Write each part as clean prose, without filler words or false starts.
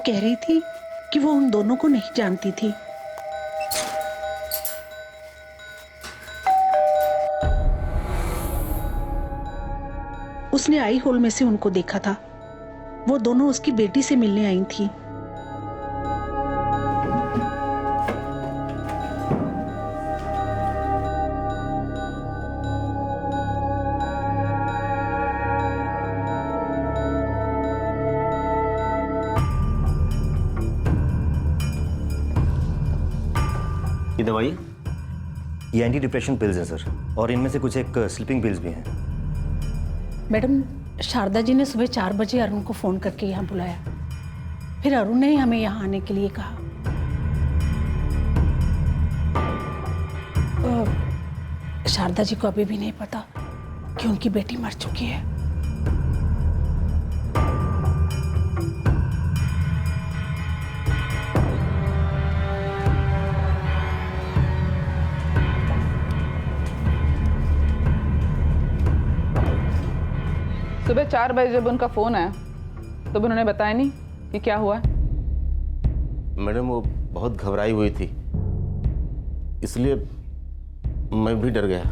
कह रही थी कि वो उन दोनों को नहीं जानती थी। उसने आई होल में से उनको देखा था। वो दोनों उसकी बेटी से मिलने आई थी। ये दवाई? ये एंटी डिप्रेशन पिल्स हैं सर, और इनमें से कुछ एक स्लीपिंग पिल्स भी हैं। मैडम, शारदा जी ने सुबह 4 बजे अरुण को फोन करके यहाँ बुलाया। फिर अरुण ने हमें यहाँ आने के लिए कहा। शारदा जी को अभी भी नहीं पता कि उनकी बेटी मर चुकी है। सुबह 4 बजे जब उनका फोन आया तब उन्होंने बताया नहीं कि क्या हुआ? मैडम वो बहुत घबराई हुई थी, इसलिए मैं भी डर गया।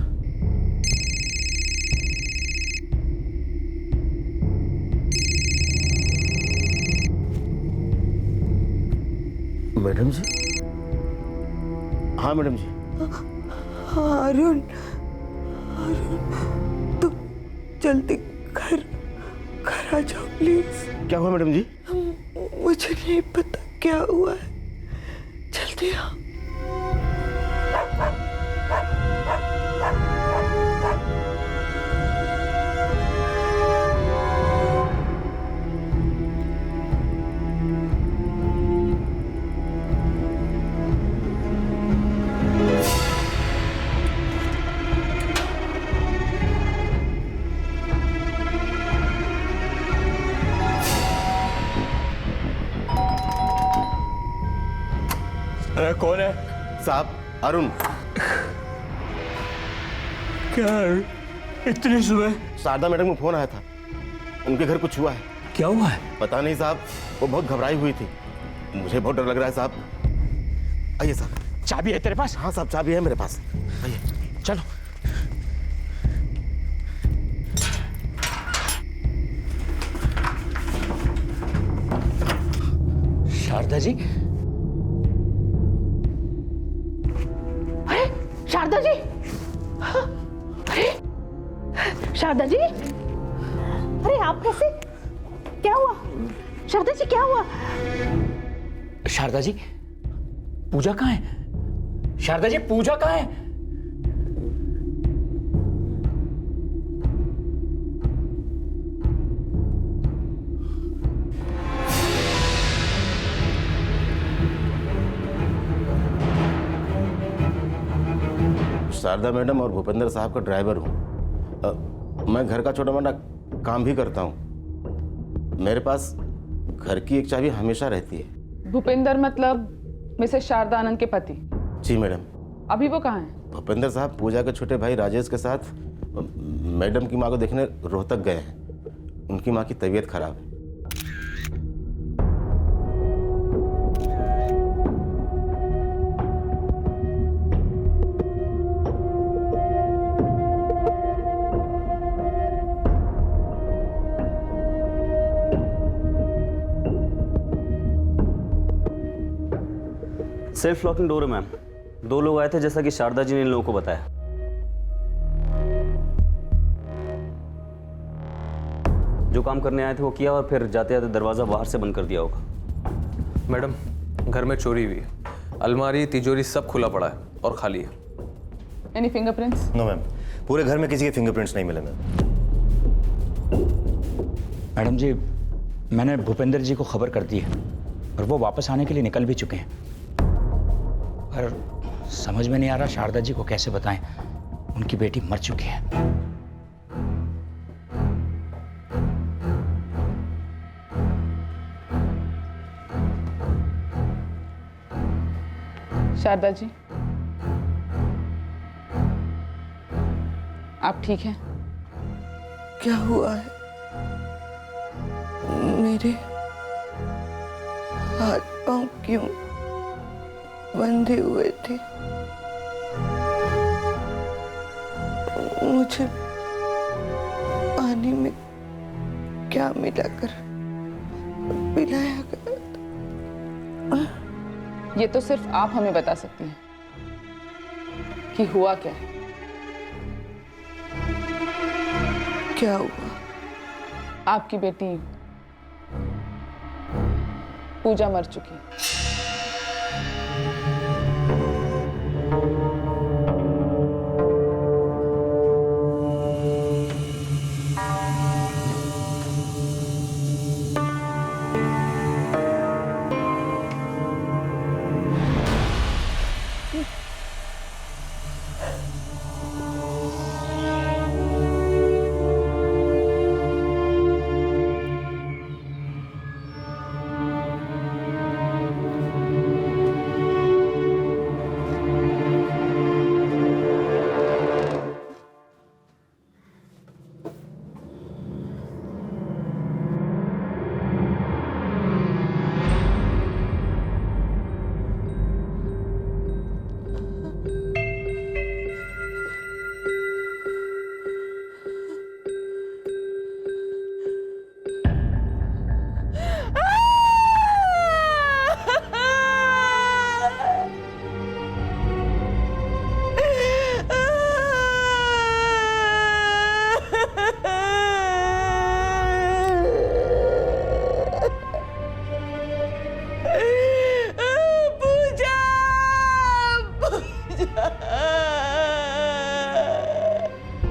मैडम जी? हाँ मैडम जी। अरुण, तुम जल्दी घर आ जाओ प्लीज। क्या हुआ मैडम जी? मुझे नहीं पता क्या हुआ है, जल्दी आओ। कौन है? साहब, अरुण। क्या इतनी सुबह? शारदा मैडम को फोन आया था, उनके घर कुछ हुआ है। क्या हुआ है? पता नहीं साहब, वो बहुत घबराई हुई थी। मुझे बहुत डर लग रहा है साहब। आइए साहब। चाबी है तेरे पास? हाँ साहब, चाबी है मेरे पास। आइए चलो। शारदा जी? शारदा जी! अरे शारदा जी! अरे आप कैसे? क्या हुआ? शारदा जी क्या हुआ? शारदा जी, पूजा कहाँ है? शारदा जी, पूजा कहाँ है? शारदा मैडम और भूपेंद्र साहब का ड्राइवर हूँ। मैं घर का छोटा मोटा काम भी करता हूँ। मेरे पास घर की एक चाबी हमेशा रहती है। भूपेंद्र मतलब मिसेस शारदा आनंद के पति? जी मैडम। अभी वो कहाँ हैं? भूपेंद्र साहब पूजा के छोटे भाई राजेश के साथ मैडम की माँ को देखने रोहतक गए हैं। उनकी माँ की तबीयत खराब है। सेल्फ लॉकिंग डोर है मैम। 2 लोग आए थे जैसा कि शारदा जी ने इन लोगों को बताया। जो काम करने आए थे वो किया और फिर जाते जाते दरवाजा बाहर से बंद कर दिया होगा। मैडम, घर में चोरी हुई है। अलमारी, तिजोरी सब खुला पड़ा है और खाली है। Any fingerprints? नो मैम, पूरे घर में किसी के फिंगरप्रिंट्स नहीं मिले मैम। मैडम जी, मैंने भूपेंद्र जी को खबर कर दी है और वो वापस आने के लिए निकल भी चुके हैं। पर समझ में नहीं आ रहा शारदा जी को कैसे बताएं, उनकी बेटी मर चुकी है। शारदा जी, आप ठीक हैं? क्या हुआ है? हाथ पांव क्यों बंधे हुए थे? मुझे पानी में क्या मिलाकर पिलाया गया? ये तो सिर्फ आप हमें बता सकती हैं कि हुआ क्या है। क्या हुआ? आपकी बेटी पूजा मर चुकी है।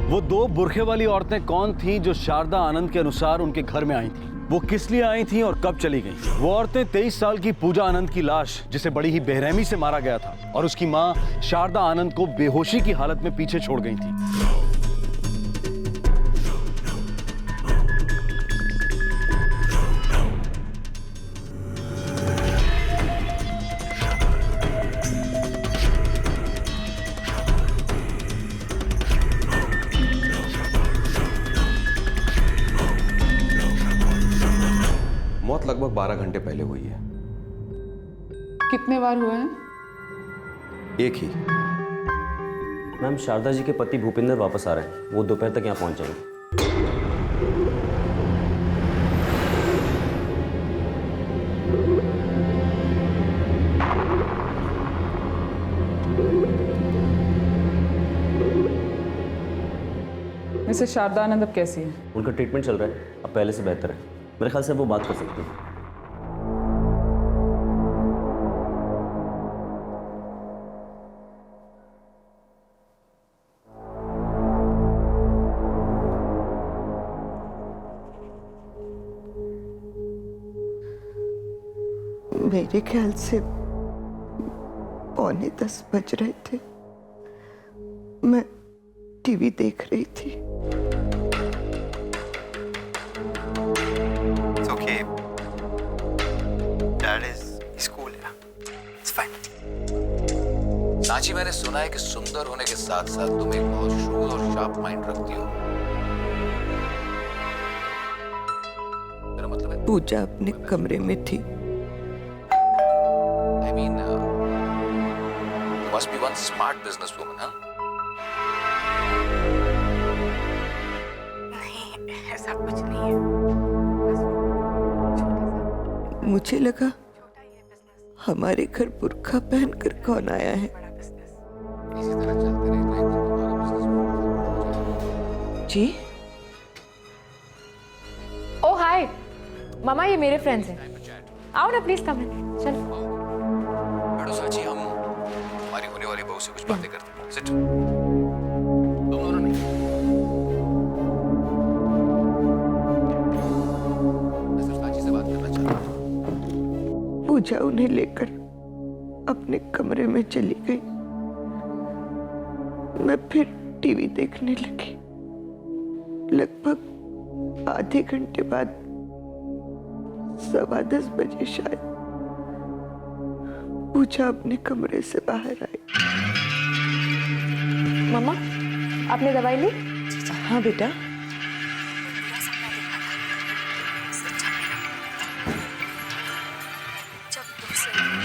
वो दो बुरखे वाली औरतें कौन थीं जो शारदा आनंद के अनुसार उनके घर में आई थीं? वो किस लिए आई थीं और कब चली गईं? वो औरतें 23 साल की पूजा आनंद की लाश, जिसे बड़ी ही बेरहमी से मारा गया था, और उसकी मां शारदा आनंद को बेहोशी की हालत में पीछे छोड़ गई थी। मौत लगभग 12 घंटे पहले हुई है। कितने बार हुए हैं? एक ही। मैम, शारदा जी के पति भूपिंदर वापस आ रहे हैं। वो दोपहर तक यहाँ पहुँच जाएंगे। मिसेस शारदा आनंद अब कैसी है? उनका ट्रीटमेंट चल रहा है, अब पहले से बेहतर है। मेरे ख्याल से वो बात कर सकती हैं। मेरे ख्याल से 9:45 बज रहे थे। मैं टीवी देख रही थी। It's okay. Dad is school. It's fine. Sanchi, मैंने सुना है कि सुंदर होने के साथ साथ तुम एक बहुत shrewd और शार्प माइंड रखती हो। मेरा मतलब है पूजा अपने कमरे में थी। I mean, you must be one smart businesswoman, huh? नहीं, ऐसा कुछ नहीं है। मुझे लगा हमारे घर बुर्का पहनकर कौन आया है। इसी तरह चलते रहे तो एक दिन तुम्हारा business जी? ओ हाय मामा, ये मेरे फ्रेंड्स हैं। आओ ना प्लीज, कम इन। चलो बैठो सांची, हम हमारी होने वाली बहू से कुछ बातें करते हैं। सिट। तुम दोनों नहीं, मैं सिर्फ सांची से बात करना चाहता हूँ। पूजा उन्हें लेकर अपने कमरे में चली गई। मैं फिर टीवी देखने लगी। लगभग आधे घंटे बाद 10:15 बजे शायद पूजा अपने कमरे से बाहर आई। मम्मा, आपने दवाई ली? हाँ बेटा। जब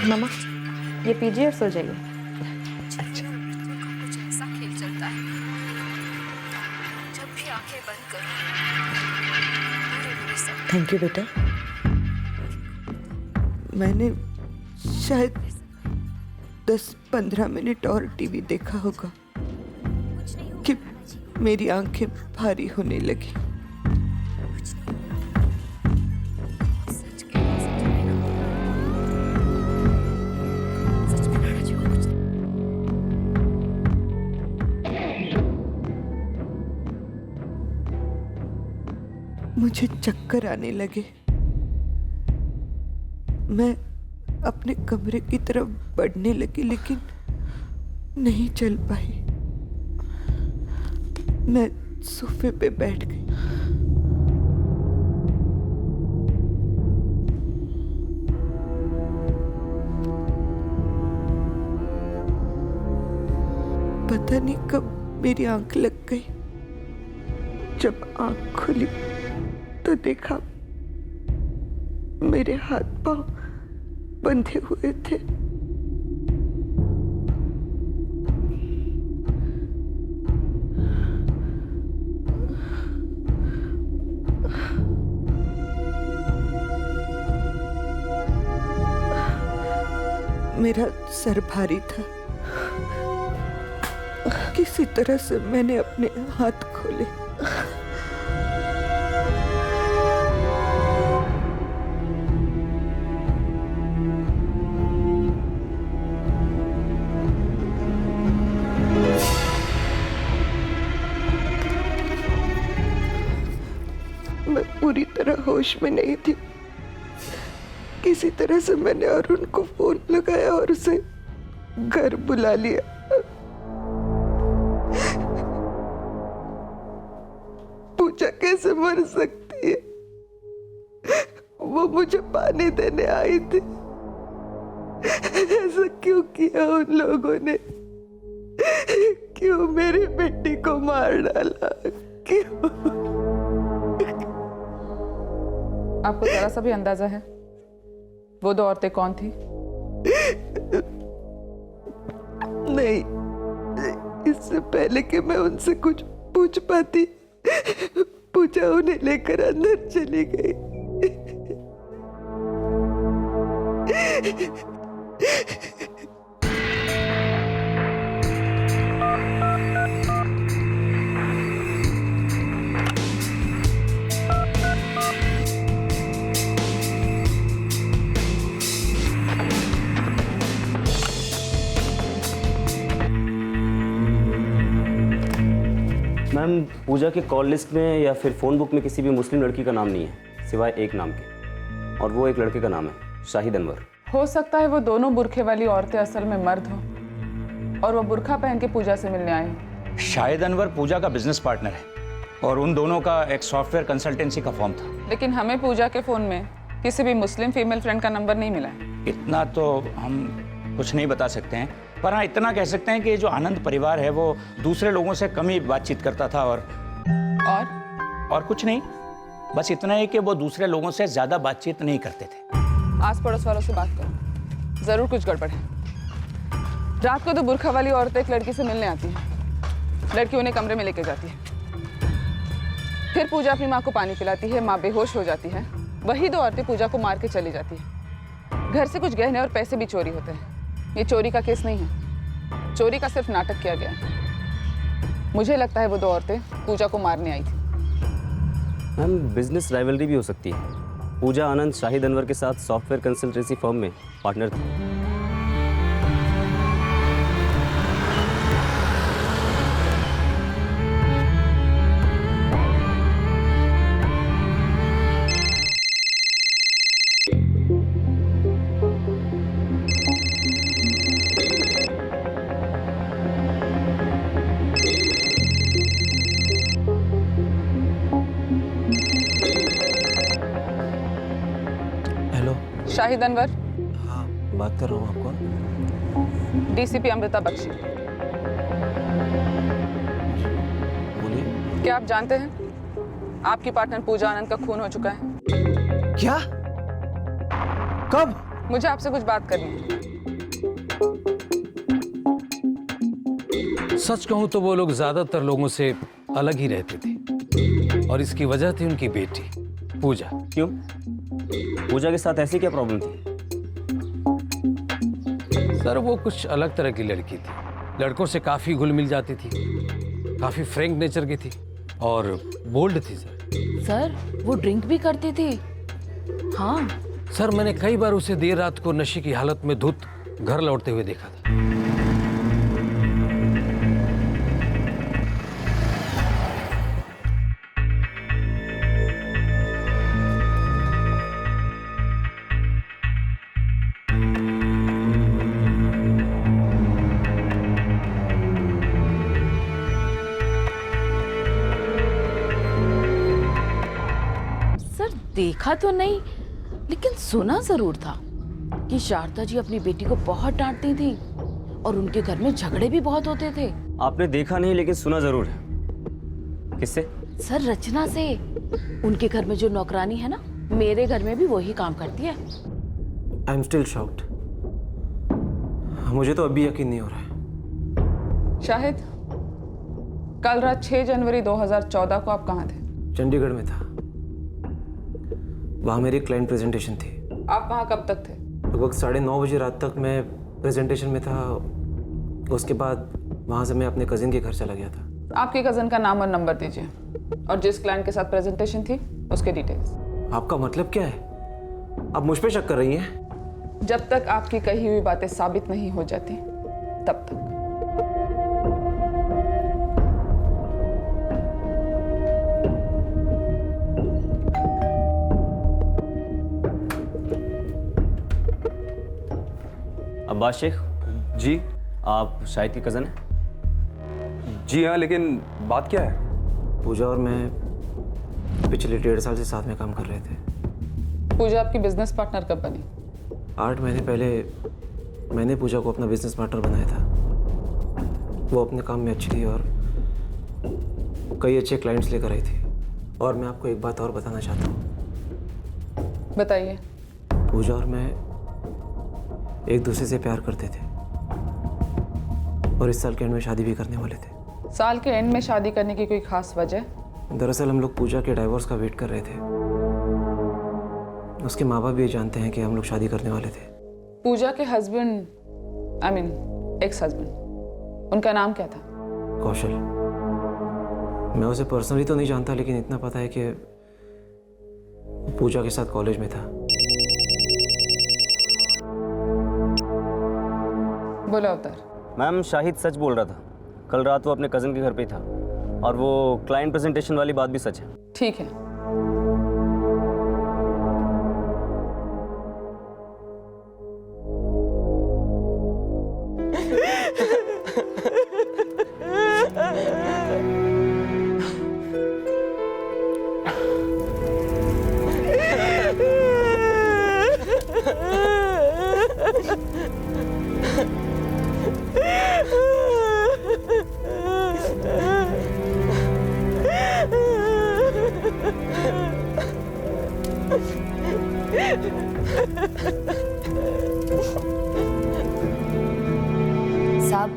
मामा ये पीजिए और सो जाइए। ऐसा खेल चलता है जब भी आंखें बंद करो बुरे सब। थैंक यू बेटा। मैंने शायद 10-15 मिनट और टीवी देखा होगा कि मेरी आंखें भारी होने लगी। मुझे चक्कर आने लगे। मैं अपने कमरे की तरफ बढ़ने लगी लेकिन नहीं चल पाई। मैं सोफे पे बैठ गई। पता नहीं कब मेरी आंख लग गई। जब आंख खुली तो देखा मेरे हाथ पांव बंधे हुए थे। मेरा सर भारी था। किसी तरह से मैंने अपने हाथ खोले। मैं पूरी तरह होश में नहीं थी। किसी तरह से मैंने अरुण को फोन लगाया और उसे घर बुला लिया। पूजा कैसे मर सकती है? वो मुझे पानी देने आई थी। ऐसा क्यों किया उन लोगों ने? क्यों मेरी बेटी को मार डाला? क्यों? आपको जरा सा भी अंदाजा है वो दो औरतें कौन थी? नहीं, इससे पहले कि मैं उनसे कुछ पूछ पाती पूजा उन्हें लेकर अंदर चली गई। मैम, पूजा के कॉल लिस्ट में या फिर फ़ोन बुक में किसी भी मुस्लिम लड़की का नाम नहीं है सिवाय एक नाम के, और वो एक लड़के का नाम है शाहिद अनवर। हो सकता है वो दोनों बुरखे वाली औरतें असल में मर्द हो और वो बुरखा पहन के पूजा से मिलने आए हो। शाहिद अनवर पूजा का बिजनेस पार्टनर है और उन दोनों का एक सॉफ्टवेयर कंसल्टेंसी का फॉर्म था। लेकिन हमें पूजा के फ़ोन में किसी भी मुस्लिम फीमेल फ्रेंड का नंबर नहीं मिला है। इतना तो हम कुछ नहीं बता सकते हैं, पर हाँ इतना कह सकते हैं कि जो आनंद परिवार है वो दूसरे लोगों से कम ही बातचीत करता था और कुछ नहीं, बस इतना ही कि वो दूसरे लोगों से ज़्यादा बातचीत नहीं करते थे। आस पड़ोस वालों से बात करो, ज़रूर कुछ गड़बड़ है। रात को तो बुरखा वाली औरतें एक लड़की से मिलने आती हैं, लड़की उन्हें कमरे में लेके जाती है, फिर पूजा अपनी माँ को पानी पिलाती है, माँ बेहोश हो जाती है, वही दो औरतें पूजा को मार के चली जाती है। घर से कुछ गहने और पैसे भी चोरी होते हैं। ये चोरी का केस नहीं है, चोरी का सिर्फ नाटक किया गया है। मुझे लगता है वो दो औरतें पूजा को मारने आई थी। मैम, बिजनेस राइवलरी भी हो सकती है। पूजा आनंद शाहिद अनवर के साथ सॉफ्टवेयर कंसल्टेंसी फर्म में पार्टनर थी। शाहिद अनवर? हाँ, बात कर रहा हूँ। आपको डीसीपी अमृता बख्शी। बोलिए। क्या आप जानते हैं आपकी पार्टनर पूजा आनंद का खून हो चुका है? क्या? कब? मुझे आपसे कुछ बात करनी है। सच कहूं तो वो लोग ज्यादातर लोगों से अलग ही रहते थे और इसकी वजह थी उनकी बेटी पूजा। क्यों? पूजा के साथ ऐसी क्या प्रॉब्लम थी? सर वो कुछ अलग तरह की लड़की थी, लड़कों से काफी घुल मिल जाती थी, काफी फ्रैंक नेचर की थी और बोल्ड थी। सर वो ड्रिंक भी करती थी। हाँ सर मैंने कई बार उसे देर रात को नशे की हालत में धुत घर लौटते हुए देखा था। देखा तो नहीं लेकिन सुना जरूर था कि शारदा जी अपनी बेटी को बहुत डांटती थी और उनके घर में झगड़े भी बहुत होते थे। आपने देखा नहीं लेकिन सुना जरूर है। किससे? सर रचना से। उनके घर में जो नौकरानी है ना, मेरे घर में भी वही काम करती है। I am still shocked. मुझे तो अभी यकीन नहीं हो रहा है। शाहिद, कल रात 6 जनवरी 2014 को आप कहाँ थे? चंडीगढ़ में था। वहाँ मेरी क्लाइंट प्रेजेंटेशन थी। आप वहाँ कब तक थे? लगभग 9:30 बजे रात तक मैं प्रेजेंटेशन में था। उसके बाद वहाँ से मैं अपने कजिन के घर चला गया था। आपके कजिन का नाम और नंबर दीजिए और जिस क्लाइंट के साथ प्रेजेंटेशन थी उसके डिटेल्स। आपका मतलब क्या है? आप मुझ पे शक कर रही हैं? जब तक आपकी कही हुई बातें साबित नहीं हो जाती तब तक। अब्बास शेख जी। आप शाहिद की कज़न हैं? जी हाँ, लेकिन बात क्या है? पूजा और मैं पिछले 1.5 साल से साथ में काम कर रहे थे। पूजा आपकी बिजनेस पार्टनर कब बनी? 8 महीने पहले मैंने पूजा को अपना बिजनेस पार्टनर बनाया था। वो अपने काम में अच्छी थी और कई अच्छे क्लाइंट्स लेकर आई थी। और मैं आपको एक बात और बताना चाहता हूँ। बताइए। पूजा और मैं एक दूसरे से प्यार करते थे और इस साल के एंड में शादी भी करने वाले थे। साल के एंड में शादी करने की कोई खास वजह? दरअसल हम लोग पूजा के डाइवोर्स का वेट कर रहे थे। उसके माँ बाप भी ये जानते हैं कि हम लोग शादी करने वाले थे। पूजा के husband, I mean ex husband, उनका नाम क्या था? कौशल। मैं उसे पर्सनली तो नहीं जानता लेकिन इतना पता है कि वो पूजा के साथ कॉलेज में था। बोलो अवतार। मैम शाहिद सच बोल रहा था। कल रात वो अपने कज़न के घर पे ही था और वो क्लाइंट प्रेजेंटेशन वाली बात भी सच है। ठीक है। साहब,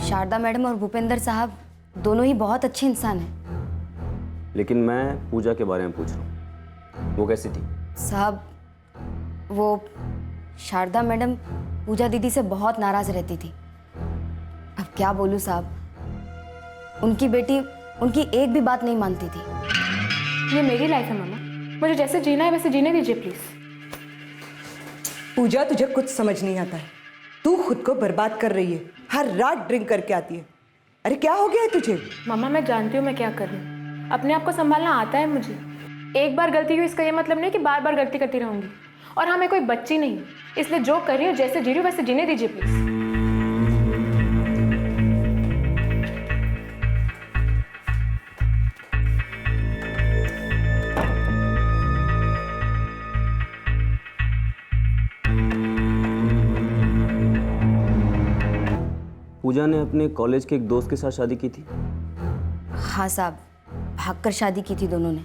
शारदा मैडम और भूपेंद्र साहब दोनों ही बहुत अच्छे इंसान हैं। लेकिन मैं पूजा के बारे में पूछ रहा हूँ, वो कैसी थी? साहब, वो शारदा मैडम पूजा दीदी से बहुत नाराज रहती थी। अब क्या बोलूँ साहब, उनकी बेटी उनकी एक भी बात नहीं मानती थी। ये मेरी लाइफ है मामा, मुझे जैसे जीना है वैसे जीने दीजिए प्लीज। पूजा, तुझे कुछ समझ नहीं आता है। तू खुद को बर्बाद कर रही है, हर रात ड्रिंक करके आती है। अरे क्या हो गया है तुझे? मामा मैं जानती हूँ मैं क्या कर रही हूँ, अपने आप को संभालना आता है मुझे। एक बार गलती हुई इसका ये मतलब नहीं कि बार बार गलती करती रहूंगी। और हाँ, मैं कोई बच्ची नहीं, इसलिए जो कर रही हूँ जैसे जी रही हूँ वैसे जीने दीजिए प्लीज। पूजा ने अपने कॉलेज के एक दोस्त के साथ शादी की थी। हाँ साहब, भागकर शादी की थी दोनों ने।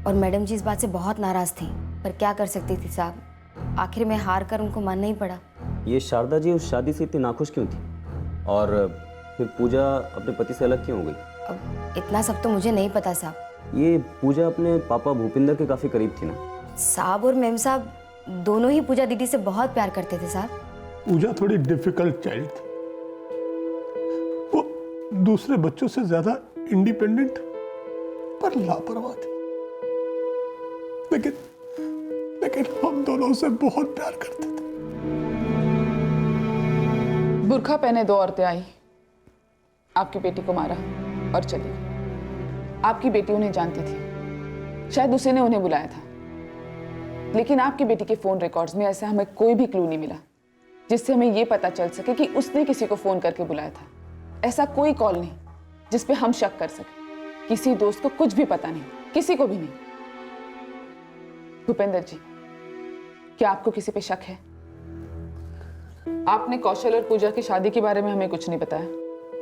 और मैडम जी इस बात से बहुत नाराज थी, पर क्या कर सकती थी साहब, आखिर में हार कर उनको मानना ही पड़ा। ये शारदा जी उस शादी से इतनी नाखुश क्यों थी? और फिर पूजा अपने पति से अलग क्यों हो गई? अब इतना सब तो मुझे नहीं पता साहब। ये पूजा अपने पापा भूपिंदर के काफ़ी करीब थी ना? साहब और मेम साहब दोनों ही पूजा दीदी से बहुत प्यार करते थे साहब। पूजा थोड़ी डिफिकल्ट चाइल्ड थी। वो दूसरे बच्चों से ज्यादा इंडिपेंडेंट पर लापरवाह थी। लेकिन हम दोनों से बहुत प्यार करते थे। बुर्खा पहने 2 औरतें आई, आपकी बेटी को मारा और चली गई। आपकी बेटी उन्हें जानती थी, शायद उसी ने उन्हें बुलाया था। लेकिन आपकी बेटी के फोन रिकॉर्ड्स में ऐसा हमें कोई भी क्लू नहीं मिला जिससे हमें यह पता चल सके कि उसने किसी को फोन करके बुलाया था। ऐसा कोई कॉल नहीं जिस पे हम शक कर सके। किसी दोस्त को कुछ भी पता नहीं, किसी को भी नहीं। भूपेंद्र जी, क्या आपको किसी पे शक है? आपने कौशल और पूजा की शादी के बारे में हमें कुछ नहीं बताया।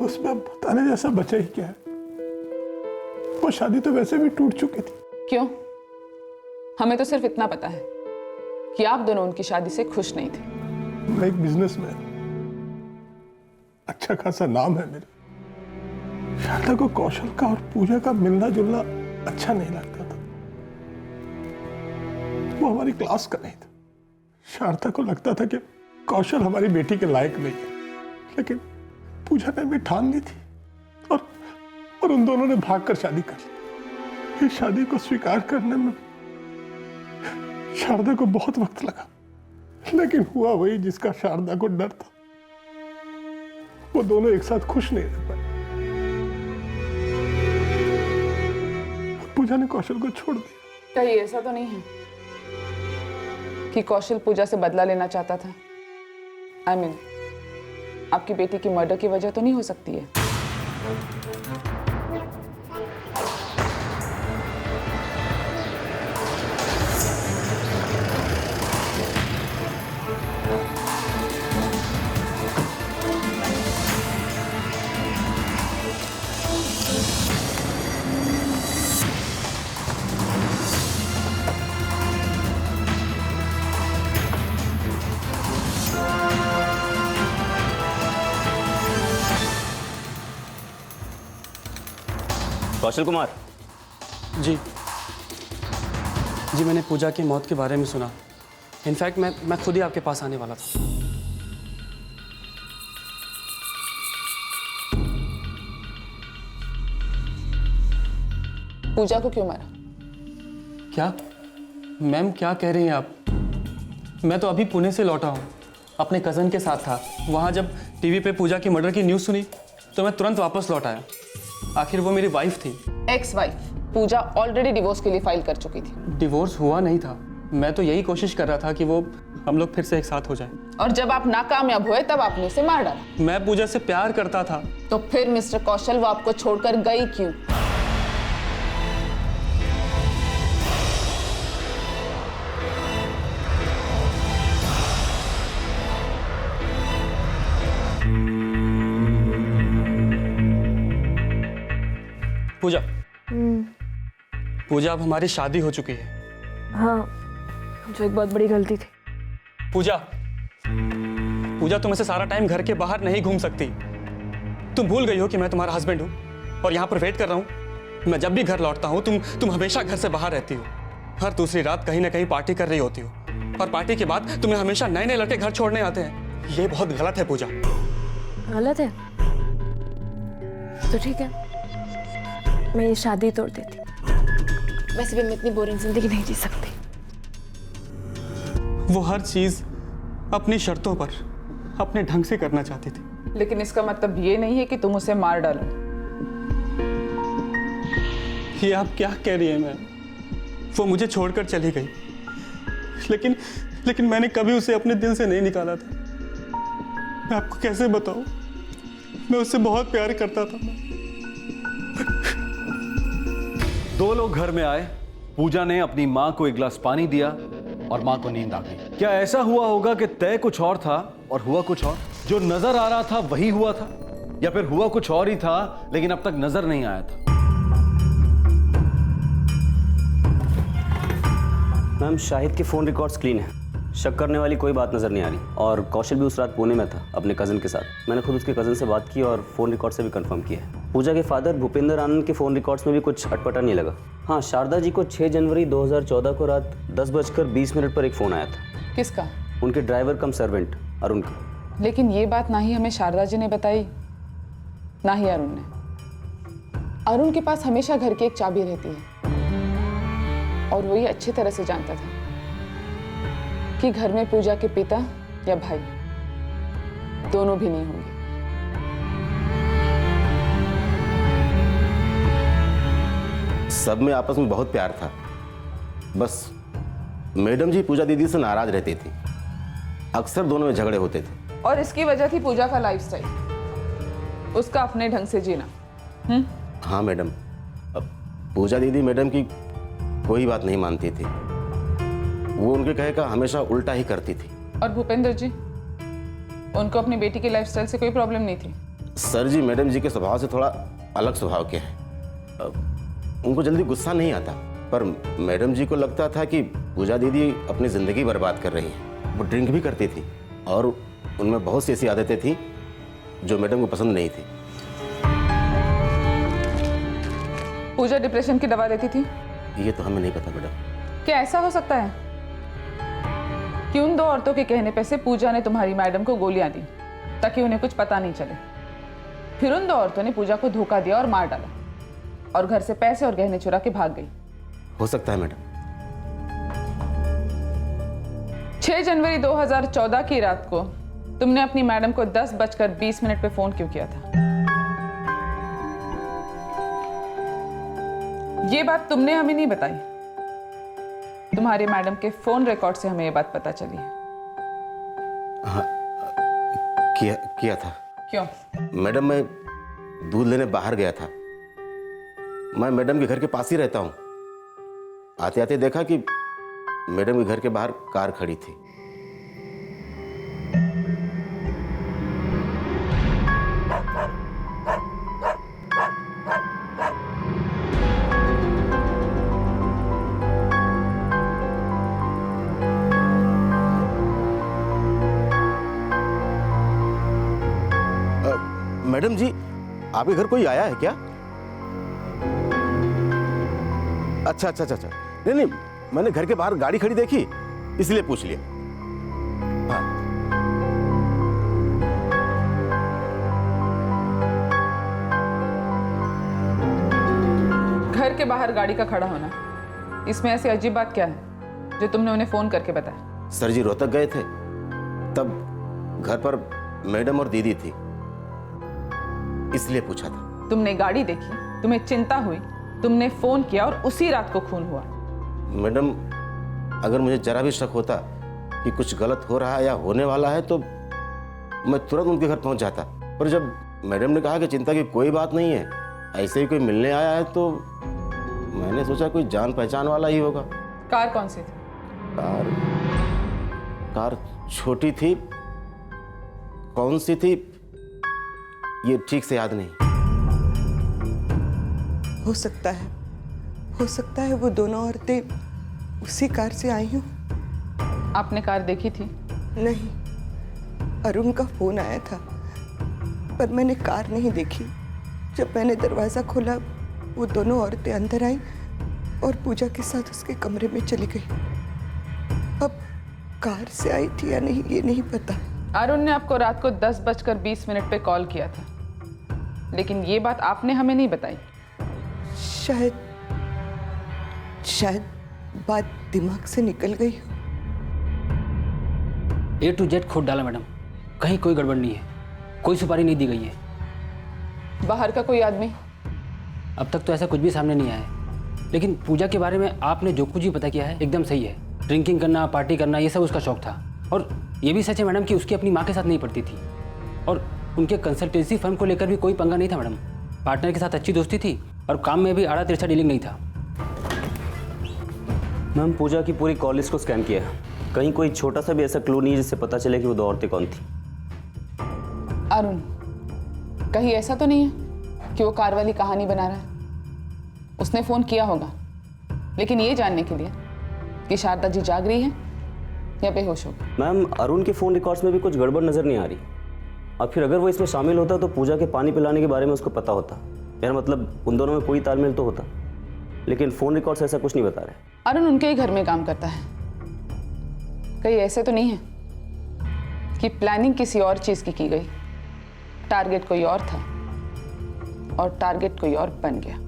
उसमें बताने जैसा बचा ही क्या है? वो शादी तो वैसे भी टूट चुकी थी। क्यों? हमें तो सिर्फ इतना पता है कि आप दोनों उनकी शादी से खुश नहीं थे। मैं एक बिजनेसमैन, अच्छा खासा नाम है मेरा। शारदा को कौशल का और पूजा का मिलना जुलना अच्छा नहीं लगता था। वो हमारी क्लास का नहीं था। शारदा को लगता था कि कौशल हमारी बेटी के लायक नहीं है, लेकिन पूजा ने भी ठान ली थी और उन दोनों ने भागकर शादी कर ली। इस शादी को स्वीकार करने में शारदा को बहुत वक्त लगा, लेकिन हुआ वही जिसका शारदा को डर था। वो दोनों एक साथ खुश नहीं रह पाए। पूजा ने कौशल को छोड़ दिया। क्या ये ऐसा तो नहीं है कि कौशल पूजा से बदला लेना चाहता था? I mean, आपकी बेटी की मर्डर की वजह तो नहीं हो सकती है? कौशल कुमार जी, मैंने पूजा की मौत के बारे में सुना। इनफैक्ट मैं खुद ही आपके पास आने वाला था। पूजा को क्यों मारा? क्या मैम, क्या कह रही हैं आप? मैं तो अभी पुणे से लौटा हूँ, अपने कज़न के साथ था। वहाँ जब टीवी पे पूजा की मर्डर की न्यूज़ सुनी तो मैं तुरंत वापस लौट आया। आखिर वो मेरी वाइफ थी। Ex wife? Pooja already divorce के लिए फाइल कर चुकी थी। डिवोर्स हुआ नहीं था। मैं तो यही कोशिश कर रहा था कि हम लोग फिर से एक साथ हो जाएं। और जब आप नाकामयाब हुए तब आपने उसे मार डाला। मैं पूजा से प्यार करता था। तो फिर मिस्टर कौशल वो आपको छोड़कर गई क्यों? पूजा अब हमारी शादी हो चुकी है। हाँ, जो एक बहुत बड़ी गलती थी। पूजा तुम ऐसे सारा टाइम घर के बाहर नहीं घूम सकती। तुम भूल गई हो कि मैं तुम्हारा हस्बैंड हूँ और यहाँ पर वेट कर रहा हूँ। मैं जब भी घर लौटता हूँ तुम हमेशा घर से बाहर रहती हो। हर दूसरी रात कहीं ना कहीं पार्टी कर रही होती हो और पार्टी के बाद तुम्हें हमेशा नए नए लड़के घर छोड़ने आते हैं। ये बहुत गलत है पूजा। गलत है तो ठीक है, मैं ये शादी तोड़ देती। वैसे भी मैं इतनी बोरिंग जिंदगी नहीं जी सकती। वो हर चीज अपनी शर्तों पर अपने ढंग से करना चाहती थी। लेकिन इसका मतलब ये नहीं है कि तुम उसे मार डालो। ये आप क्या कह रही हैं मैम? वो मुझे छोड़कर चली गई, लेकिन मैंने कभी उसे अपने दिल से नहीं निकाला था। मैं आपको कैसे बताऊं, मैं उससे बहुत प्यार करता था। दो लोग घर में आए। पूजा ने अपनी मां को एक गिलास पानी दिया और मां को नींद आ गई। क्या ऐसा हुआ होगा कि तय कुछ और था और हुआ कुछ और? जो नजर आ रहा था वही हुआ था, या फिर हुआ कुछ और ही था लेकिन अब तक नजर नहीं आया था? मैम, शाहिद के फोन रिकॉर्ड्स क्लीन है। शक करने वाली कोई बात नज़र नहीं आ रही। और कौशल भी उस रात पुणे में था अपने कज़न के साथ। मैंने खुद उसके कज़न से बात की और फ़ोन रिकॉर्ड से भी कंफर्म किया है। पूजा के फादर भूपेंद्र आनंद के फ़ोन रिकॉर्ड्स में भी कुछ अटपटा नहीं लगा। हाँ, शारदा जी को 6 जनवरी 2014 को रात 10:20 पर एक फ़ोन आया था। किसका? उनके ड्राइवर कम सर्वेंट अरुण का। लेकिन ये बात ना ही हमें शारदा जी ने बताई, ना ही अरुण ने। अरुण के पास हमेशा घर की एक चाबी रहती है और वो ये अच्छी तरह से जानता था कि घर में पूजा के पिता या भाई दोनों भी नहीं होंगे। सब में आपस में बहुत प्यार था, बस मैडम जी पूजा दीदी से नाराज रहती थी। अक्सर दोनों में झगड़े होते थे। और इसकी वजह थी पूजा का लाइफस्टाइल, उसका अपने ढंग से जीना। हाँ मैडम, अब पूजा दीदी मैडम की कोई बात नहीं मानती थी। वो उनके कहे का हमेशा उल्टा ही करती थी। और भूपेंद्र जी, उनको अपनी बेटी की लाइफस्टाइल से कोई प्रॉब्लम नहीं थी? सर जी मैडम जी के स्वभाव से थोड़ा अलग स्वभाव के हैं। उनको जल्दी गुस्सा नहीं आता, पर मैडम जी को लगता था कि पूजा दीदी अपनी ज़िंदगी बर्बाद कर रही है। वो ड्रिंक भी करती थी और उनमें बहुत सी ऐसी आदतें थी जो मैडम को पसंद नहीं थी। पूजा डिप्रेशन की दवा लेती थी? ये तो हमें नहीं पता मैडम। क्या ऐसा हो सकता है कि उन दो औरतों के कहने पे से पूजा ने तुम्हारी मैडम को गोलियां दी ताकि उन्हें कुछ पता नहीं चले, फिर उन दो औरतों ने पूजा को धोखा दिया और मार डाला और घर से पैसे और गहने चुरा के भाग गई? हो सकता है मैडम। 6 जनवरी 2014 की रात को तुमने अपनी मैडम को 10:20 पे फोन क्यों किया था? ये बात तुमने हमें नहीं बताई, तुम्हारे मैडम के फोन रिकॉर्ड से हमें ये बात पता चली है। हाँ, किया था। क्यों? मैडम, मैं दूध लेने बाहर गया था। मैं मैडम के घर के पास ही रहता हूँ। आते आते देखा कि मैडम के घर के बाहर कार खड़ी थी। मैडम जी, आपके घर कोई आया है क्या? अच्छा। नहीं, मैंने घर के बाहर गाड़ी खड़ी देखी, इसलिए पूछ लिया। हाँ। घर के बाहर गाड़ी का खड़ा होना, इसमें ऐसी अजीब बात क्या है जो तुमने उन्हें फोन करके बताया? सर जी रोहतक गए थे, तब घर पर मैडम और दीदी थी, इसलिए पूछा था। तुमने गाड़ी देखी, तुम्हें चिंता हुई, तुमने फोन किया और उसी रात को खून हुआ। मैडम, अगर मुझे जरा भी शक होता कि कुछ गलत हो रहा है या होने वाला है तो मैं तुरंत उनके घर पहुंच जाता। पर जब मैडम ने कहा कि चिंता की कोई बात नहीं है, ऐसे ही कोई मिलने आया है, तो मैंने सोचा कोई जान पहचान वाला ही होगा। कार कौन सी थी? कार छोटी थी। कौन सी थी ये ठीक से याद नहीं। हो सकता है वो दोनों औरतें उसी कार से आई हूँ। आपने कार देखी थी? नहीं, अरुण का फोन आया था, पर मैंने कार नहीं देखी। जब मैंने दरवाजा खोला, वो दोनों औरतें अंदर आई और पूजा के साथ उसके कमरे में चली गई। अब कार से आई थी या नहीं ये नहीं पता। अरुण ने आपको रात को 10:20 पे कॉल किया था, लेकिन ये बात आपने हमें नहीं बताई। शायद बात दिमाग से निकल गई हो। A to Z खोद डाला मैडम, कहीं कोई गड़बड़ नहीं है, कोई सुपारी नहीं दी गई है। बाहर का कोई आदमी? अब तक तो ऐसा कुछ भी सामने नहीं आया है, लेकिन पूजा के बारे में आपने जो कुछ भी पता किया है एकदम सही है। ड्रिंकिंग करना, पार्टी करना, ये सब उसका शौक था। और ये भी सच है मैडम कि उसकी अपनी माँ के साथ नहीं पड़ती थी, और उनके कंसल्टेंसी फर्म को लेकर भी कोई पंगा नहीं था मैडम। पार्टनर के साथ अच्छी दोस्ती थी और काम में भी आड़ा तिरछा डीलिंग नहीं था। मैम, पूजा की पूरी कॉल लिस्ट को स्कैन किया, कहीं कोई छोटा सा भी ऐसा क्लू नहीं जिससे पता चले कि वो दो औरतें कौन थी। अरुण, कहीं ऐसा तो नहीं है कि वो कार वाली कहानी बना रहा है? उसने फोन किया होगा, लेकिन ये जानने के लिए कि शारदा जी जाग रही है या बेहोश हो गए? मैम, अरुण के फ़ोन रिकॉर्ड्स में भी कुछ गड़बड़ नज़र नहीं आ रही। और फिर अगर वो इसमें शामिल होता तो पूजा के पानी पिलाने के बारे में उसको पता होता। यार मतलब उन दोनों में कोई तालमेल तो होता, लेकिन फ़ोन रिकॉर्ड्स ऐसा कुछ नहीं बता रहे। अरुण उनके ही घर में काम करता है, कहीं ऐसे तो नहीं है कि प्लानिंग किसी और चीज़ की गई, टारगेट कोई और था और टारगेट कोई और बन गया।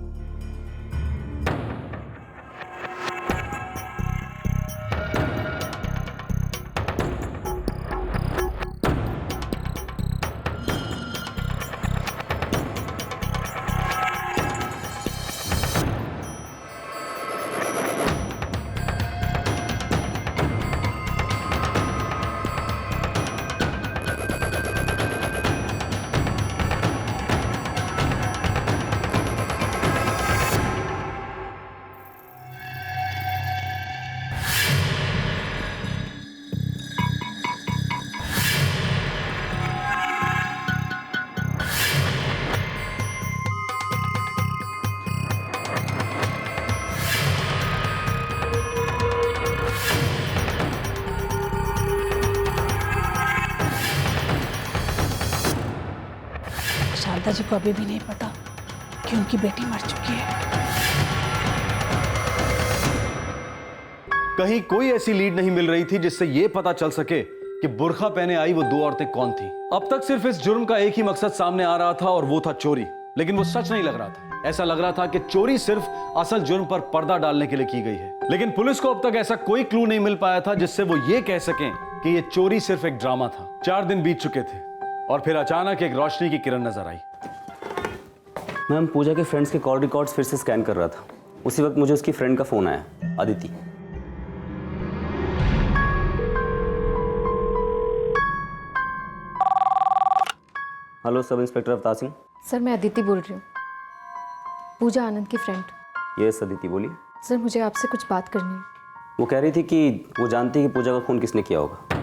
शारदा जी को अभी भी नहीं पता कि उनकी बेटी मर चुकी है। कहीं कोई ऐसी लीड नहीं मिल रही थी जिससे यह पता चल सके कि बुर्खा पहने आई वो दो औरतें कौन थी। अब तक सिर्फ इस जुर्म का एक ही मकसद सामने आ रहा था और वो था चोरी, लेकिन वो सच नहीं लग रहा था। ऐसा लग रहा था कि चोरी सिर्फ असल जुर्म पर पर्दा डालने के लिए की गई है। लेकिन पुलिस को अब तक ऐसा कोई क्लू नहीं मिल पाया था जिससे वो ये कह सकें कि ये चोरी सिर्फ एक ड्रामा था। 4 दिन बीत चुके थे और फिर अचानक एक रोशनी की किरण नजर आई। मैम, पूजा के फ्रेंड्स के कॉल रिकॉर्ड्स फिर से स्कैन कर रहा था। उसी वक्त मुझे उसकी फ्रेंड का फोन आया, Aditi. Hello, sub inspector Avtar Singh. Sir, मैं अदिति बोल रही हूँ, पूजा आनंद की फ्रेंड। यस अदिति, बोलिए। सर, मुझे आपसे कुछ बात करनी है। वो कह रही थी कि वो जानती है कि पूजा का खून किसने किया होगा।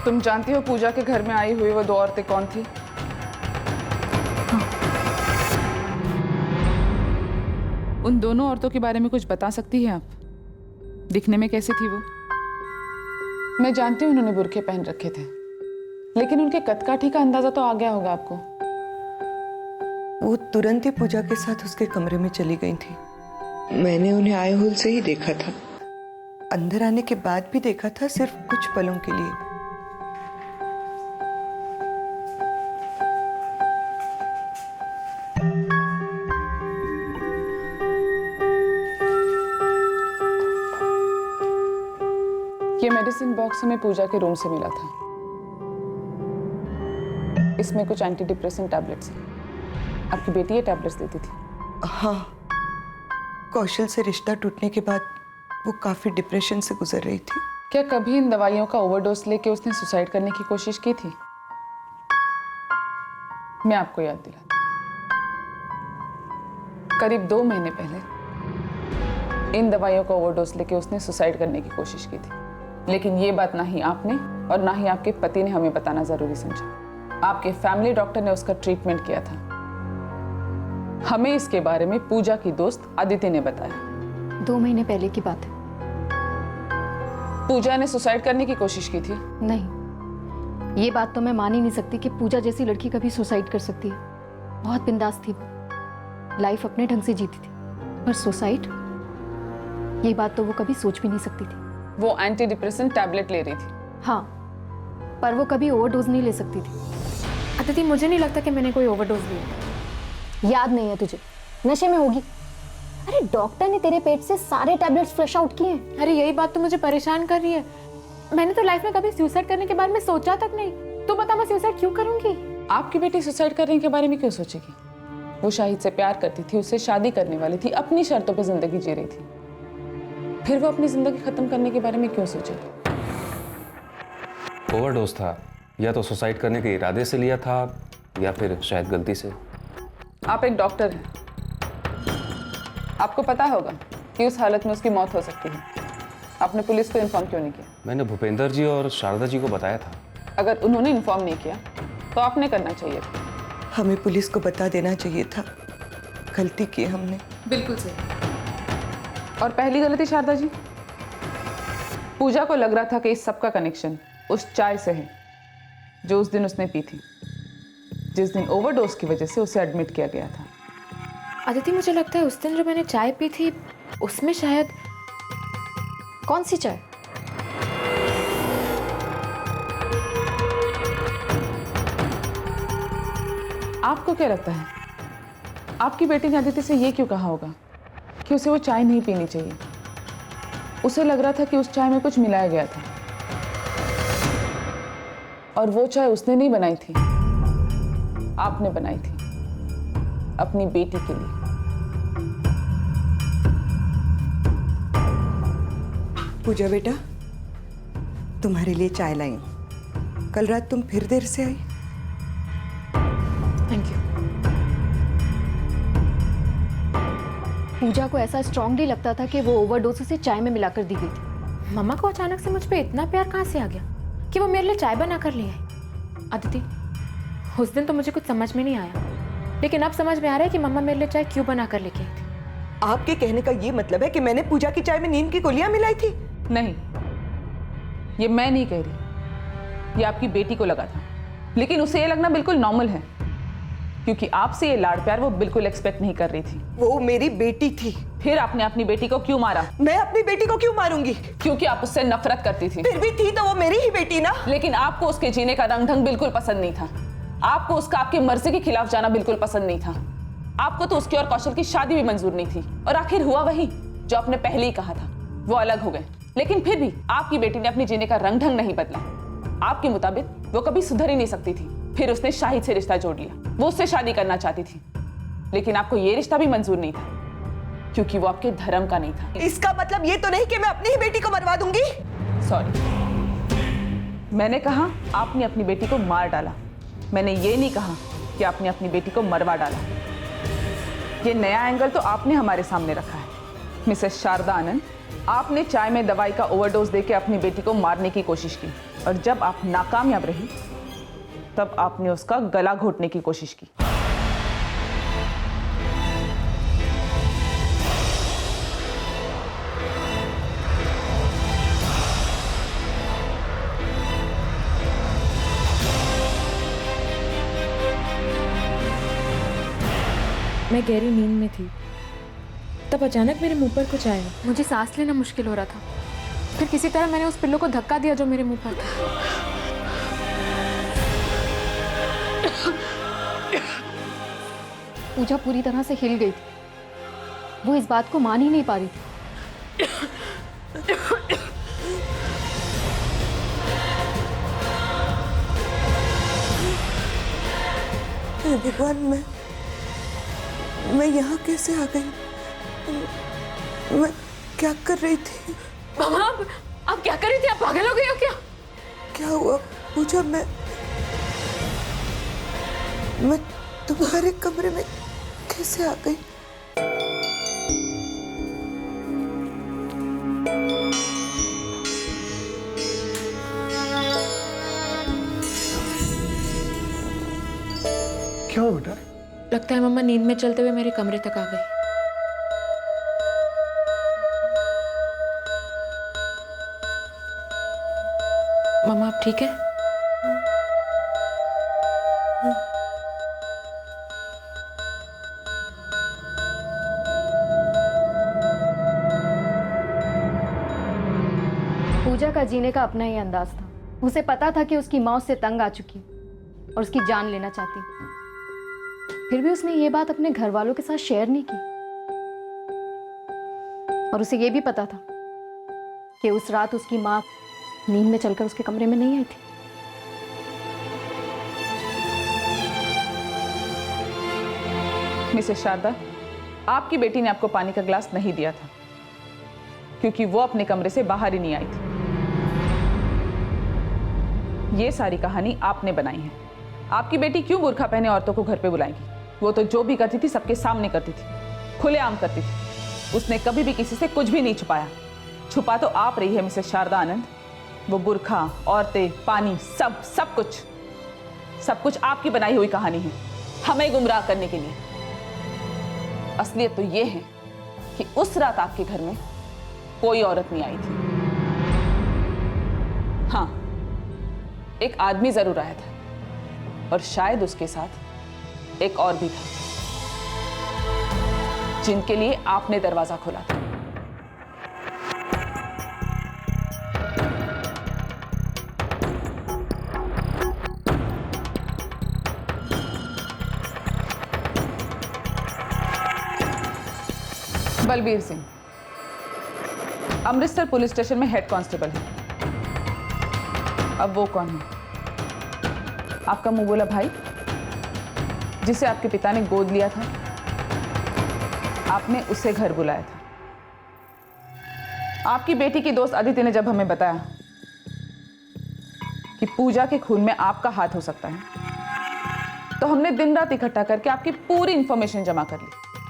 तुम जानती हो पूजा के घर में आई हुई वो दो औरतें कौन थी? उन दोनों औरतों के बारे में कुछ बता सकती हैं आप? दिखने में कैसी थी वो? मैं जानती हूँ उन्होंने बुर्के पहन रखे थे, लेकिन उनके कदकाठी का अंदाजा तो आ गया होगा आपको। वो तुरंत ही पूजा के साथ उसके कमरे में चली गई थी। मैंने उन्हें आए होल से ही देखा था, अंदर आने के बाद भी देखा था, सिर्फ कुछ पलों के लिए। ये मेडिसिन बॉक्स हमें पूजा के रूम से मिला था। इसमें कुछ एंटी डिप्रेसेंट टैबलेट्स हैं। आपकी बेटी ये टैबलेट्स देती थी? हाँ, कौशल से रिश्ता टूटने के बाद वो काफी डिप्रेशन से गुजर रही थी। क्या कभी इन दवाइयों का ओवरडोज लेके उसने सुसाइड करने की कोशिश की थी? मैं आपको याद दिलाती हूं, करीब 2 महीने पहले इन दवाइयों का ओवरडोज लेके उसने सुसाइड करने की कोशिश की थी। लेकिन ये बात ना ही आपने और ना ही आपके पति ने हमें बताना जरूरी समझा। आपके फैमिली डॉक्टर ने उसका ट्रीटमेंट किया था। हमें इसके बारे में पूजा की दोस्त अदिति ने बताया। 2 महीने पहले की बात है। पूजा ने सुसाइड करने की कोशिश की थी? नहीं, ये बात तो मैं मान ही नहीं सकती कि पूजा जैसी लड़की कभी सुसाइड कर सकती है। बहुत बिंदास थी वो, लाइफ अपने ढंग से जीती थी, पर सुसाइड, ये बात तो वो कभी सोच भी नहीं सकती थी। वो एंटी डिप्रेसेंट टैबलेट ले रही थी? हाँ, पर वो कभी ओवरडोज नहीं ले सकती थी। अदिति, मुझे नहीं लगता कि मैंने कोई ओवरडोज लिया। याद नहीं है तुझे? नशे में होगी। अरे डॉक्टर ने तेरे पेट से सारे टैबलेट्स फ्लश आउट किए हैं। अरे यही बात तो मुझे परेशान कर रही है। मैंने तो लाइफ में कभी सुसाइड करने के बारे में सोचा तक नहीं। तो बता, मैं सुसाइड क्यों करूंगी? आपकी बेटी सुसाइड करने के बारे में क्यों सोचेगी? वो शाहिद से प्यार करती थी, उससे शादी करने वाली थी, अपनी शर्तों पर जिंदगी जी रही थी। फिर वो अपनी जिंदगी खत्म करने के बारे में क्यों सोचेगी? ओवरडोज था, या तो सुसाइड करने के इरादे से लिया था या फिर शायद गलती से। आप एक डॉक्टर हैं, आपको पता होगा कि उस हालत में उसकी मौत हो सकती है। आपने पुलिस को इन्फॉर्म क्यों नहीं किया? मैंने भूपेंद्र जी और शारदा जी को बताया था। अगर उन्होंने इन्फॉर्म नहीं किया तो आपने करना चाहिए था। हमें पुलिस को बता देना चाहिए था। गलती की हमने। बिल्कुल सही। और पहली गलती शारदा जी, पूजा को लग रहा था कि इस सब का कनेक्शन उस चाय से है जो उस दिन उसने पी थी, जिस दिन ओवरडोज की वजह से उसे एडमिट किया गया था। अदिति, मुझे लगता है उस दिन जो मैंने चाय पी थी उसमें शायद। कौन सी चाय? आपको क्या लगता है आपकी बेटी ने अदिति से ये क्यों कहा होगा कि उसे वो चाय नहीं पीनी चाहिए? उसे लग रहा था कि उस चाय में कुछ मिलाया गया था, और वो चाय उसने नहीं बनाई थी, आपने बनाई थी अपनी बेटी के लिए। पूजा बेटा, तुम्हारे लिए चाय लाई हूं। कल रात तुम फिर देर से आई। Thank you. पूजा को ऐसा स्ट्रांगली लगता था कि वो ओवरडोज से चाय में मिलाकर दी गई थी। मम्मा को अचानक से मुझ पे इतना प्यार कहाँ से आ गया कि वो मेरे लिए चाय बना कर ले आई? अदिति, उस दिन तो मुझे कुछ समझ में नहीं आया, लेकिन अब समझ में आ रहा है कि मम्मा मेरे लिए चाय क्यों बना कर लेके आई थी। आपके कहने का ये मतलब है कि मैंने पूजा की चाय में नींद की गोलियां मिलाई थी? नहीं, ये मैं नहीं कह रही, ये आपकी बेटी को लगा था, लेकिन उसे ये लगना बिल्कुल नॉर्मल है, क्योंकि आपसे ये लाड़ प्यार वो बिल्कुल एक्सपेक्ट नहीं कर रही थी। वो मेरी बेटी थी। फिर आपने अपनी बेटी को क्यों मारा? मैं अपनी बेटी को क्यों मारूंगी? क्योंकि आप उससे नफरत करती थी। फिर भी थी तो वो मेरी ही बेटी ना। लेकिन आपको उसके जीने का रंग ढंग बिल्कुल पसंद नहीं था। आपको उसका आपकी मर्जी के खिलाफ जाना बिल्कुल पसंद नहीं था। आपको तो उसकी और कौशल की शादी भी मंजूर नहीं थी, और आखिर हुआ वही जो आपने पहले ही कहा था। वो अलग हो गए, लेकिन फिर भी आपकी बेटी ने अपनी जीने का रंग ढंग नहीं बदला। आपके मुताबिक वो कभी सुधर ही नहीं सकती थी। फिर उसने शाहिद से रिश्ता जोड़ लिया। वो उससे शादी करना चाहती थी, लेकिन आपको ये रिश्ता भी मंजूर नहीं था, क्योंकि वो आपके धर्म का नहीं था। इसका मतलब ये तो नहीं कि मैं अपनी ही बेटी को मरवा दूंगी। सॉरी, मैंने कहा आपने अपनी बेटी को मार डाला, मैंने ये नहीं कहा कि आपने अपनी बेटी को मरवा डाला। ये नया एंगल तो आपने हमारे सामने रखा है। मिसेस शारदा आनंद, आपने चाय में दवाई का ओवरडोज देकर अपनी बेटी को मारने की कोशिश की, और जब आप नाकामयाब रही तब आपने उसका गला घोटने की कोशिश की। मैं गहरी नींद में थी, तब अचानक मेरे मुंह पर कुछ आया। मुझे सांस लेना मुश्किल हो रहा था। फिर किसी तरह मैंने उस पिल्लो को धक्का दिया जो मेरे मुंह पर था। पूजा पूरी तरह से हिल गई थी। वो इस बात को मान ही नहीं पा रही थी। हे भगवान, मैं यहाँ कैसे आ गई? मैं क्या कर रही थी? मामा, आप क्या कर रही थी? आप पागल हो गई हो क्या? क्या हुआ पूजा? मैं तुम्हारे कमरे में कैसे आ गई? क्या हुआ बेटा? लगता है मम्मा नींद में चलते हुए मेरे कमरे तक आ गई। मम्मा, आप ठीक है? पूजा का जीने का अपना ही अंदाज था। उसे पता था कि उसकी माँ उससे तंग आ चुकी और उसकी जान लेना चाहती, फिर भी उसने ये बात अपने घर वालों के साथ शेयर नहीं की। और उसे ये भी पता था कि उस रात उसकी माँ नींद में चलकर उसके कमरे में नहीं आई थी। मिसेस शारदा, आपकी बेटी ने आपको पानी का ग्लास नहीं दिया था, क्योंकि वो अपने कमरे से बाहर ही नहीं आई थी। ये सारी कहानी आपने बनाई है। आपकी बेटी क्यों बुर्खा पहने औरतों को घर पे बुलाएगी? वो तो जो भी करती थी सबके सामने करती थी, खुलेआम करती थी। उसने कभी भी किसी से कुछ भी नहीं छुपाया। छुपा तो आप रही है मिसेस शारदा आनंद। वो बुर्खा, औरतें, पानी, सब कुछ आपकी बनाई हुई कहानी है, हमें गुमराह करने के लिए। असलियत तो ये है कि उस रात आपके घर में कोई औरत नहीं आई थी। हाँ, एक आदमी जरूर आया था और शायद उसके साथ एक और भी था, जिनके लिए आपने दरवाजा खोला था। बलबीर सिंह अमृतसर पुलिस स्टेशन में हेड कांस्टेबल है। अब वो कौन है? आपका मुंह बोला भाई, जिसे आपके पिता ने गोद लिया था। आपने उसे घर बुलाया था। आपकी बेटी की दोस्त अदिति ने जब हमें बताया कि पूजा के खून में आपका हाथ हो सकता है, तो हमने दिन रात इकट्ठा करके आपकी पूरी इंफॉर्मेशन जमा कर ली।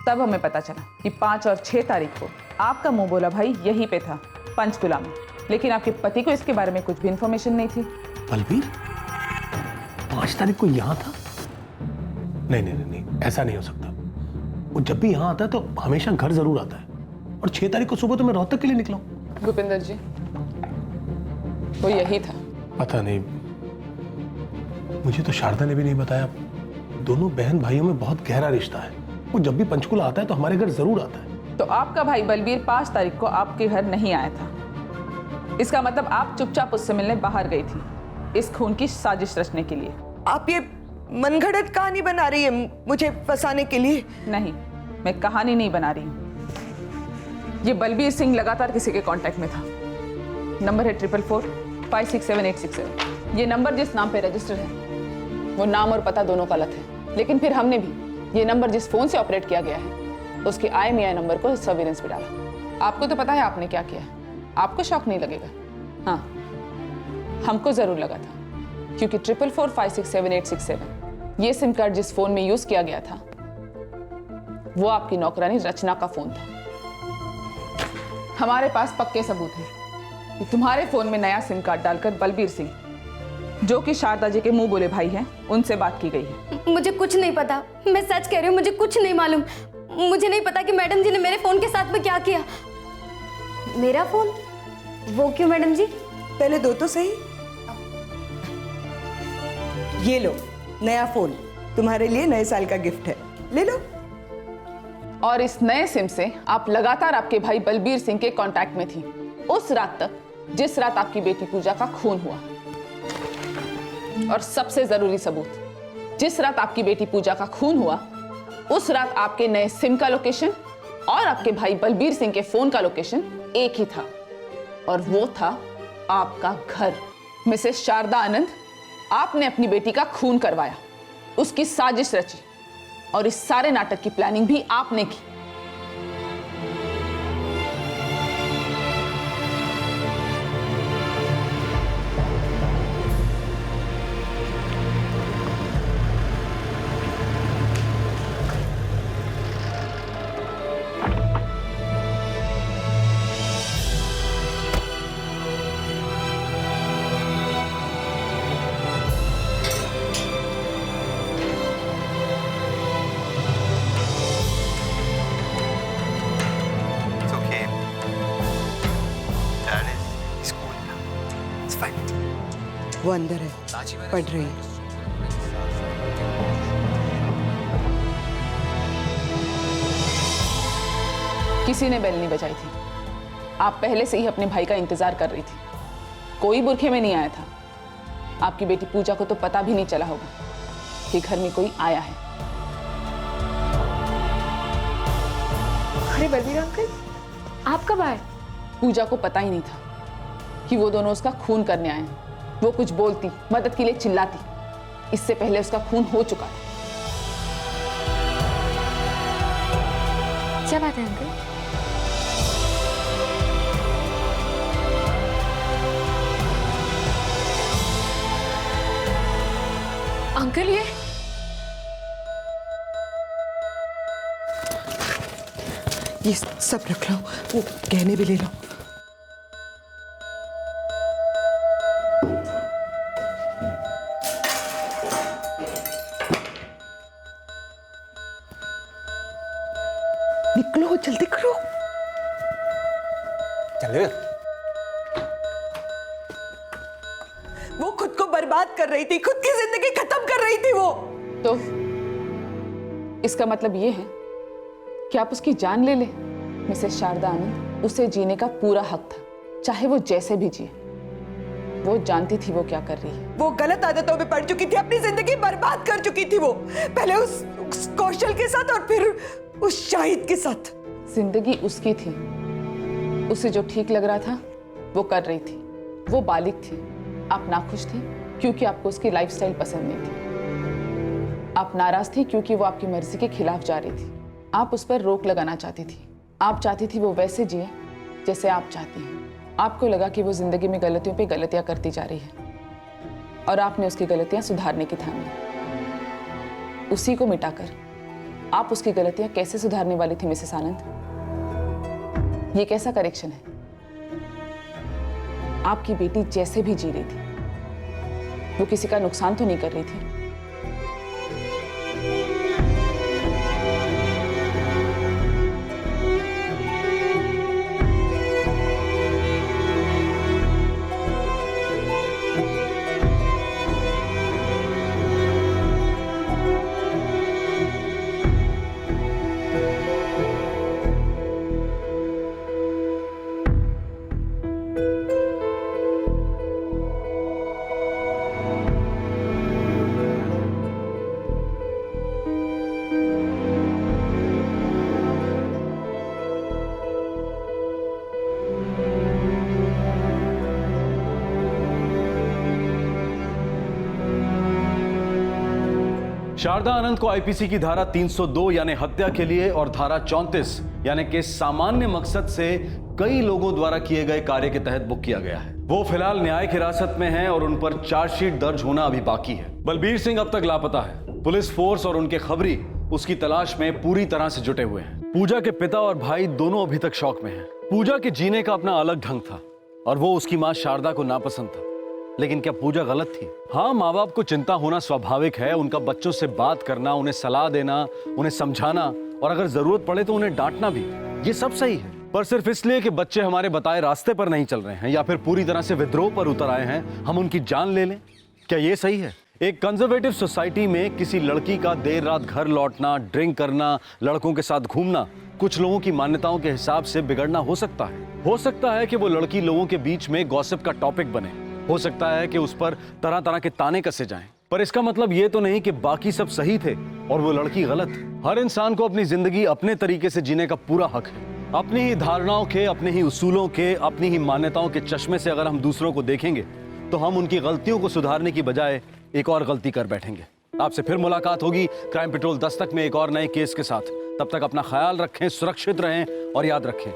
तब हमें पता चला कि 5 और 6 तारीख को आपका मुंह बोला भाई यहीं पे था, पंचकुला में। लेकिन आपके पति को इसके बारे में कुछ भी इंफॉर्मेशन नहीं थी। बलबीर 5 तारीख को यहाँ था? नहीं, ऐसा नहीं हो सकता। वो जब भी यहाँ आता है तो हमेशा घर जरूर आता है, और 6 तारीख को सुबह तो मैं रोहतक के लिए निकला हूँ। भूपेंद्र जी, वो यही था। पता नहीं, मुझे तो शारदा ने भी नहीं बताया। दोनों बहन भाइयों में बहुत गहरा रिश्ता है। वो जब भी पंचकुला आता है तो हमारे घर जरूर आता है। तो आपका भाई बलबीर 5 तारीख को आपके घर नहीं आया था। इसका मतलब आप चुपचाप उससे मिलने बाहर गई थी, इस खून की साजिश रचने के लिए। आप ये मनगढ़ंत कहानी बना रही है मुझे फंसाने के लिए? नहीं, मैं कहानी नहीं बना रही हूँ। ये बलबीर सिंह लगातार किसी के कांटेक्ट में था। नंबर है 444-567-867। ये नंबर जिस नाम पे रजिस्टर्ड है, वो नाम और पता दोनों गलत है। लेकिन फिर हमने भी ये नंबर जिस फोन से ऑपरेट किया गया है, उसके IMEI नंबर को सर्विलेंस पे डाला। आपको तो पता है आपने क्या किया है, आपको शौक नहीं लगेगा। हाँ, हमको जरूर लगा था, क्योंकि 444-567-867 ये सिम कार्ड जिस फोन में यूज किया गया था, वो आपकी नौकरानी रचना का फोन था। हमारे पास पक्के सबूत हैं कि तुम्हारे फोन में नया सिम कार्ड डालकर बलबीर सिंह, जो कि शारदा जी के मुंह बोले भाई हैं, उनसे बात की गई है। मुझे कुछ नहीं पता, मैं सच कह रही हूँ, मुझे कुछ नहीं मालूम। मुझे नहीं पता कि मैडम जी ने मेरे फोन के साथ में क्या किया। मेरा फोन? वो क्यों मैडम जी? पहले दो तो सही। ये लो नया फोन, तुम्हारे लिए नए साल का गिफ्ट है, ले लो। और इस नए सिम से आप लगातार आपके भाई बलबीर सिंह के कांटेक्ट में थी, उस रात तक जिस रात आपकी बेटी पूजा का खून हुआ। और सबसे जरूरी सबूत, जिस रात आपकी बेटी पूजा का खून हुआ, उस रात आपके नए सिम का लोकेशन और आपके भाई बलबीर सिंह के फोन का लोकेशन एक ही था, और वो था आपका घर। मिसेस शारदा आनंद, आपने अपनी बेटी का खून करवाया, उसकी साजिश रची, और इस सारे नाटक की प्लानिंग भी आपने की। वो अंदर है, पढ़ रही है। किसी ने बेल नहीं बजाई थी। आप पहले से ही अपने भाई का इंतजार कर रही थी। कोई बुरखे में नहीं आया था। आपकी बेटी पूजा को तो पता भी नहीं चला होगा कि घर में कोई आया है। अरे बलबीर अंकल, आप कब आए? पूजा को पता ही नहीं था कि वो दोनों उसका खून करने आए हैं। वो कुछ बोलती, मदद के लिए चिल्लाती, इससे पहले उसका खून हो चुका था। क्या बात है अंकल? अंकल ये ये सब रख लो, वो गहने भी ले लो। निकलो, जल्दी करो। चले। वो खुद को बर्बाद कर रही थी, खुद की जिंदगी खत्म कर रही थी वो। तो इसका मतलब ये है कि आप उसकी जान ले ले। मिसेस शारदा आनंद, उसे जीने का पूरा हक था, चाहे वो जैसे भी जिए। वो जानती थी वो क्या कर रही है। वो गलत आदतों में पड़ चुकी थी, अपनी जिंदगी बर्बाद कर चुकी थी वो, पहले उस कौशल के साथ और फिर उस शाहिद के साथ। जिंदगी उसकी थी, उसे जो ठीक लग रहा था वो कर रही थी। वो बालिग थी, आप नाखुश थी क्योंकि आपको उसकी लाइफस्टाइल पसंद नहीं थी। आप नाराज थी क्योंकि वो आपकी मर्जी के खिलाफ जा रही थी। आप उस पर रोक लगाना चाहती थी। आप चाहती थी वो वैसे जिए जैसे आप चाहती हैं। आपको लगा कि वो जिंदगी में गलतियों पे गलतियां करती जा रही है और आपने उसकी गलतियां सुधारने की ठान ली। उसी को मिटाकर आप उसकी गलतियां कैसे सुधारने वाली थी मिसेस आनंद? ये कैसा करेक्शन है? आपकी बेटी जैसे भी जी रही थी, वो किसी का नुकसान तो नहीं कर रही थी। शारदा आनंद को आईपीसी की धारा 302 यानी हत्या के लिए और धारा 34 यानी कि सामान्य मकसद से कई लोगों द्वारा किए गए कार्य के तहत बुक किया गया है। वो फिलहाल न्यायिक हिरासत में हैं और उन पर चार्जशीट दर्ज होना अभी बाकी है। बलबीर सिंह अब तक लापता है। पुलिस फोर्स और उनके खबरी उसकी तलाश में पूरी तरह से जुटे हुए हैं। पूजा के पिता और भाई दोनों अभी तक शौक में हैं। पूजा के जीने का अपना अलग ढंग था और वो उसकी मां शारदा को नापसंद था। लेकिन क्या पूजा गलत थी? हाँ, माँ बाप को चिंता होना स्वाभाविक है। उनका बच्चों से बात करना, उन्हें सलाह देना, उन्हें समझाना और अगर जरूरत पड़े तो उन्हें डांटना भी, ये सब सही है। पर सिर्फ इसलिए कि बच्चे हमारे बताए रास्ते पर नहीं चल रहे हैं या फिर पूरी तरह से विद्रोह पर उतर आए हैं, हम उनकी जान ले लें? क्या ये सही है? एक कंजर्वेटिव सोसाइटी में किसी लड़की का देर रात घर लौटना, ड्रिंक करना, लड़कों के साथ घूमना कुछ लोगों की मान्यताओं के हिसाब से बिगड़ना हो सकता है। हो सकता है कि वो लड़की लोगों के बीच में गॉसिप का टॉपिक बने। हो सकता है कि उस पर तरह तरह के ताने कसे जाएं। पर इसका मतलब ये तो नहीं कि बाकी सब सही थे और वो लड़की गलत। हर इंसान को अपनी जिंदगी अपने तरीके से जीने का पूरा हक है। अपनी ही धारणाओं के, अपने ही उसूलों के, अपनी ही मान्यताओं के चश्मे से अगर हम दूसरों को देखेंगे तो हम उनकी गलतियों को सुधारने की बजाय एक और गलती कर बैठेंगे। आपसे फिर मुलाकात होगी क्राइम पेट्रोल दस्तक में एक और नए केस के साथ। तब तक अपना ख्याल रखें, सुरक्षित रहें और याद रखें,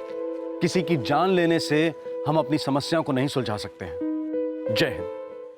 किसी की जान लेने से हम अपनी समस्याओं को नहीं सुलझा सकते हैं। जय हिंद।